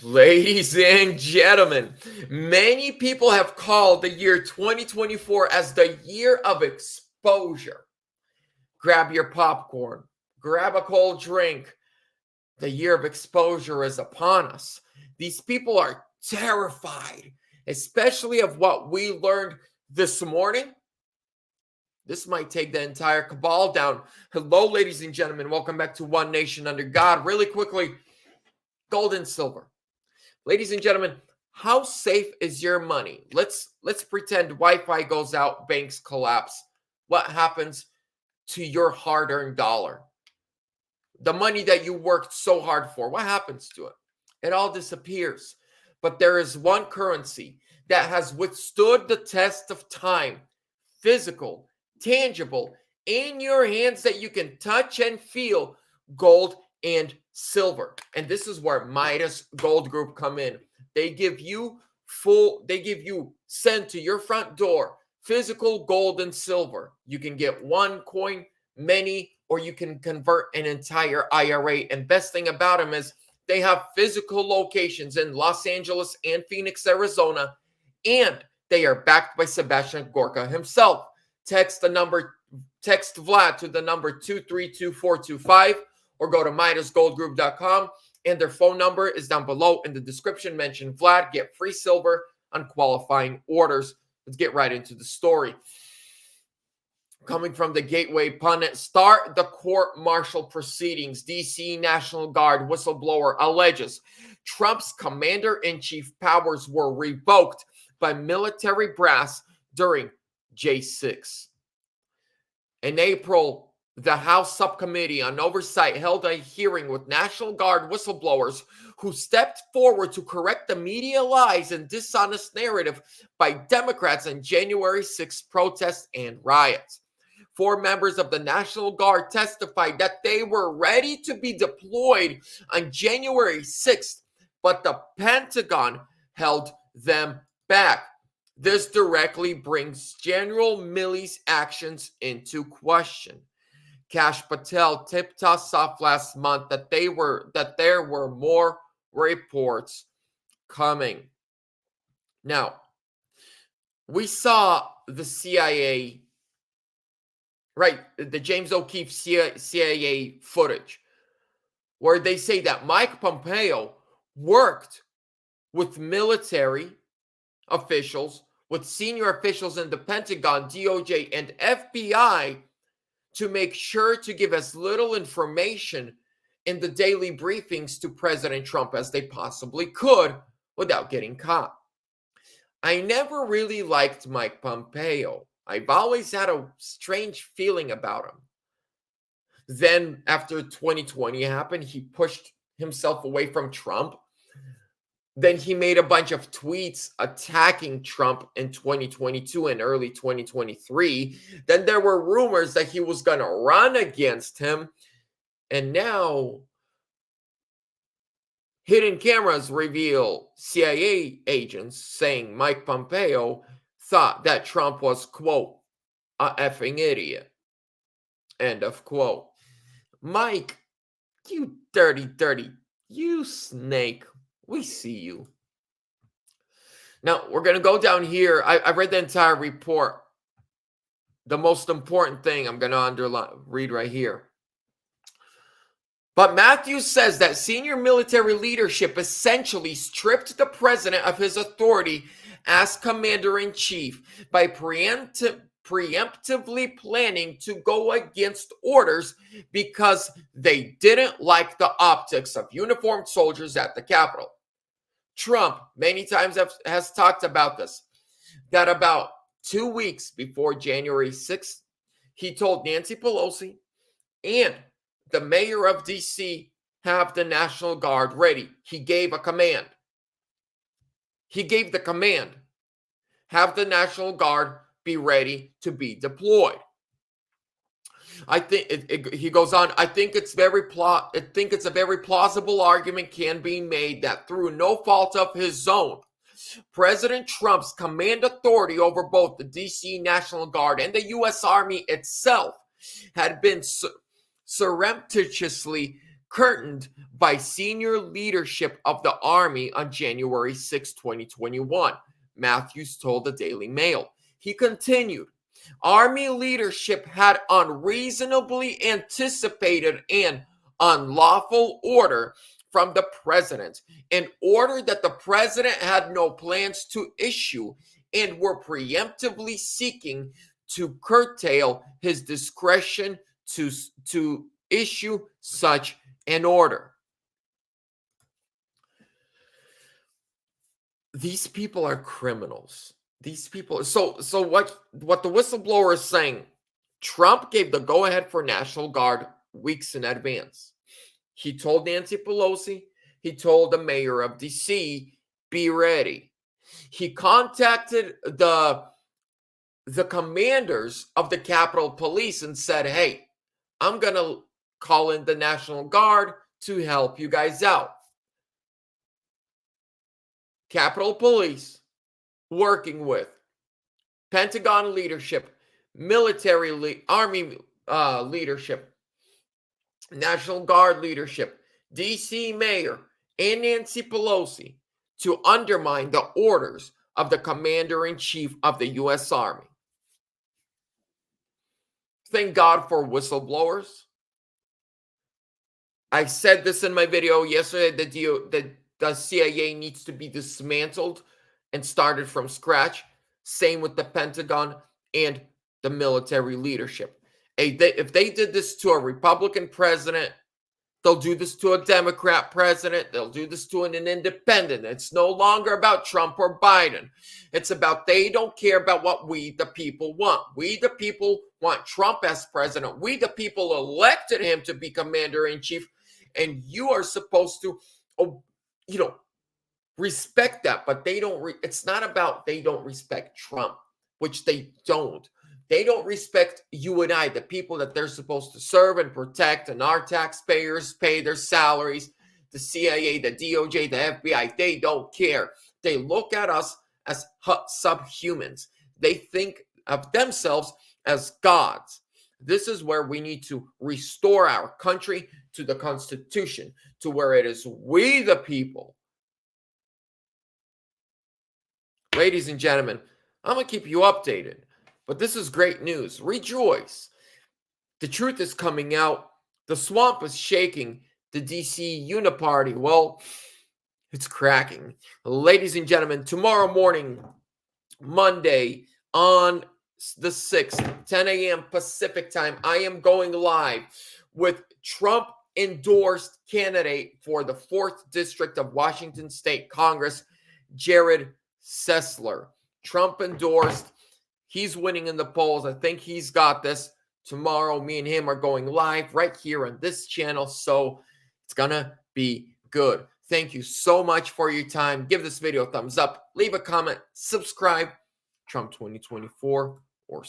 Ladies and gentlemen, many people have called the year 2024 as the year of exposure. Grab your popcorn, grab a cold drink. The year of exposure is upon us. These people are terrified, especially of what we learned this morning. This might take the entire cabal down. Hello, ladies and gentlemen. Welcome back to One Nation Under God. Really quickly, gold and silver. Ladies and gentlemen, how safe is your money? Let's pretend Wi-Fi goes out, banks collapse. What happens to your hard-earned dollar? The money that you worked so hard for, what happens to it? It all disappears. But there is one currency that has withstood the test of time, physical, tangible, in your hands that you can touch and feel, gold and silver. And this is where Midas Gold Group come in. They give you sent to your front door physical gold and silver. You can get one coin, many, or you can convert an entire IRA. And best thing about them is they have physical locations in Los Angeles and Phoenix, Arizona, and they are backed by Sebastian Gorka himself. Text Vlad to the number 232425 or go to MidasGoldGroup.com, and their phone number is down below in the description. Mention Vlad, get free silver on qualifying orders. Let's get right into the story. Coming from the Gateway Pundit, start the court-martial proceedings. D.C. National Guard whistleblower alleges Trump's commander-in-chief powers were revoked by military brass during J6. In April, the House Subcommittee on Oversight held a hearing with National Guard whistleblowers who stepped forward to correct the media lies and dishonest narrative by Democrats in January 6 protests and riots. 4 members of the National Guard testified that they were ready to be deployed on January 6th, but the Pentagon held them back. This directly brings General Milley's actions into question. Kash Patel tipped us off last month that there were more reports coming. Now, we saw the CIA, right, the James O'Keefe CIA footage, where they say that Mike Pompeo worked with military officials, with senior officials in the Pentagon, DOJ, and FBI to make sure to give as little information in the daily briefings to President Trump as they possibly could without getting caught. I never really liked Mike Pompeo. I've always had a strange feeling about him. Then after 2020 happened, he pushed himself away from Trump. Then he made a bunch of tweets attacking Trump in 2022 and early 2023. Then there were rumors that he was going to run against him. And now hidden cameras reveal CIA agents saying Mike Pompeo thought that Trump was, quote, a effing idiot, end of quote. Mike, you dirty, you snake. We see you. Now, we're going to go down here. I read the entire report. The most important thing I'm going to read right here. But Matthews says that senior military leadership essentially stripped the president of his authority as commander-in-chief by preemptively planning to go against orders because they didn't like the optics of uniformed soldiers at the Capitol. Trump many times has talked about this, that about 2 weeks before January 6th, he told Nancy Pelosi and the mayor of D.C. have the National Guard ready. He gave a command. He gave the command, have the National Guard be ready to be deployed. I think he goes on. I think it's a very plausible argument can be made that through no fault of his own, President Trump's command authority over both the D.C. National Guard and the U.S. Army itself had been surreptitiously curtained by senior leadership of the Army on January 6, 2021, Matthews told the Daily Mail. He continued, Army leadership had unreasonably anticipated an unlawful order from the president, an order that the president had no plans to issue, and were preemptively seeking to curtail his discretion to issue such an order. These people are criminals. These people. So what the whistleblower is saying, Trump gave the go-ahead for National Guard weeks in advance. He told Nancy Pelosi, he told the mayor of DC, be ready. He contacted the commanders of the Capitol Police and said, hey, I'm going to call in the National Guard to help you guys out. Capitol Police working with Pentagon leadership, military, Army leadership, National Guard leadership, DC mayor, and Nancy Pelosi to undermine the orders of the commander-in-chief of the U.S. Army. Thank God for whistleblowers. I said this in my video yesterday that the CIA needs to be dismantled and started from scratch. Same with the Pentagon and the military leadership. If they did this to a Republican president, they'll do this to a Democrat president. They'll do this to an independent. It's no longer about Trump or Biden. It's about they don't care about what we, the people, want. We, the people, want Trump as president. We, the people, elected him to be commander-in-chief. And you are supposed to, respect that. But they don't. It's not about they don't respect Trump, which they don't. They don't respect you and I, the people that they're supposed to serve and protect, and our taxpayers pay their salaries, the CIA, the DOJ, the FBI. They don't care. They look at us as subhumans. They think of themselves as gods. This is where we need to restore our country to the Constitution, to where it is we the people. Ladies and gentlemen, I'm going to keep you updated. But this is great news. Rejoice. The truth is coming out. The swamp is shaking. The DC Uniparty, well, it's cracking. Ladies and gentlemen, tomorrow morning, Monday, on the 6th, 10 a.m. Pacific time, I am going live with Trump-endorsed candidate for the 4th District of Washington State Congress, Jared Sessler. Trump-endorsed. He's winning in the polls. I think he's got this. Tomorrow, me and him are going live right here on this channel. So it's going to be good. Thank you so much for your time. Give this video a thumbs up. Leave a comment. Subscribe. Trump 2024 or